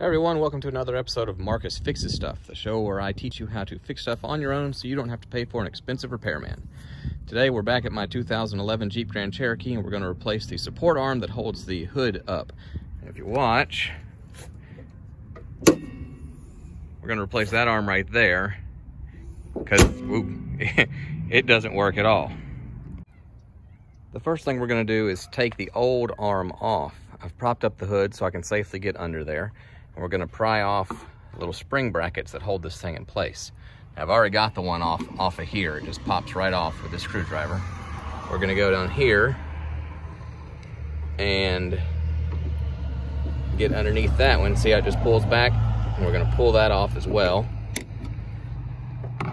Hey everyone, welcome to another episode of Marcus Fixes Stuff, the show where I teach you how to fix stuff on your own so you don't have to pay for an expensive repairman. Today we're back at my 2011 Jeep Grand Cherokee and we're going to replace the support arm that holds the hood up. And if you watch, we're going to replace that arm right there because it doesn't work at all. The first thing we're going to do is take the old arm off. I've propped up the hood so I can safely get under there. And we're going to pry off little spring brackets that hold this thing in place. Now, I've already got the one off of here. It just pops right off with this screwdriver. We're going to go down here and get underneath that one. See how it just pulls back? And we're going to pull that off as well.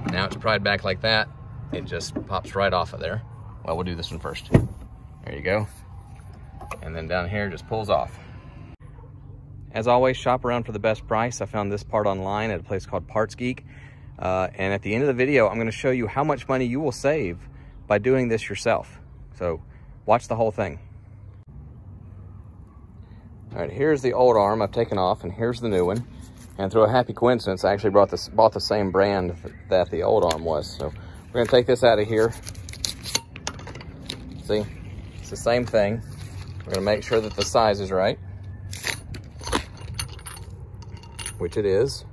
Now it's pried back like that. It just pops right off of there. Well, we'll do this one first. There you go. And then down here just pulls off. As always, shop around for the best price. I found this part online at a place called Parts Geek. And at the end of the video, I'm going to show you how much money you will save by doing this yourself. So watch the whole thing. All right, here's the old arm I've taken off, and here's the new one. And through a happy coincidence, I actually bought the same brand that the old arm was. So we're going to take this out of here. See, it's the same thing. We're going to make sure that the size is right, which it is.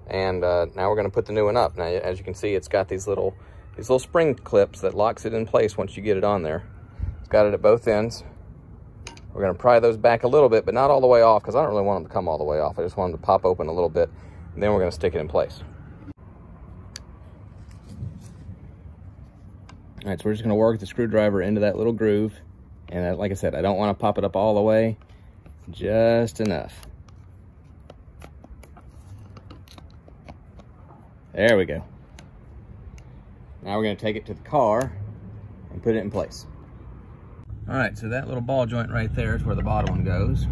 And now we're going to put the new one up. Now, as you can see, it's got these little spring clips that locks it in place once you get it on there. It's got it at both ends. We're going to pry those back a little bit, but not all the way off, because I don't really want them to come all the way off. I just want them to pop open a little bit, and then we're going to stick it in place. All right, so we're just going to work the screwdriver into that little groove. And like I said, I don't want to pop it up all the way, just enough. There we go. Now we're going to take it to the car and put it in place. All right, so that little ball joint right there is where the bottom one goes.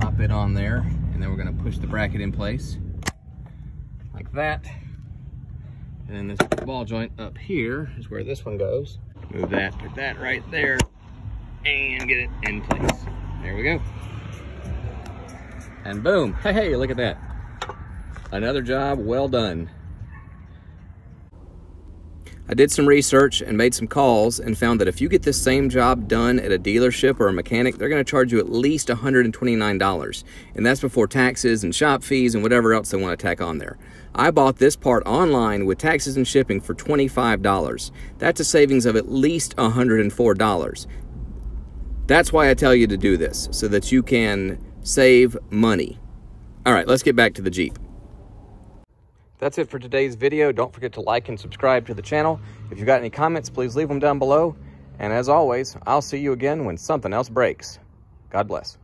Pop it on there, and then we're going to push the bracket in place like that. And then this ball joint up here is where this one goes. Move that, put that right there, and get it in place. There we go. And boom, hey, look at that. Another job well done. I did some research and made some calls and found that if you get this same job done at a dealership or a mechanic, they're going to charge you at least $129. And that's before taxes and shop fees and whatever else they want to tack on there. I bought this part online with taxes and shipping for $25. That's a savings of at least $104. That's why I tell you to do this, so that you can save money. All right, let's get back to the Jeep. That's it for today's video. Don't forget to like and subscribe to the channel. If you've got any comments, please leave them down below. And as always, I'll see you again when something else breaks. God bless.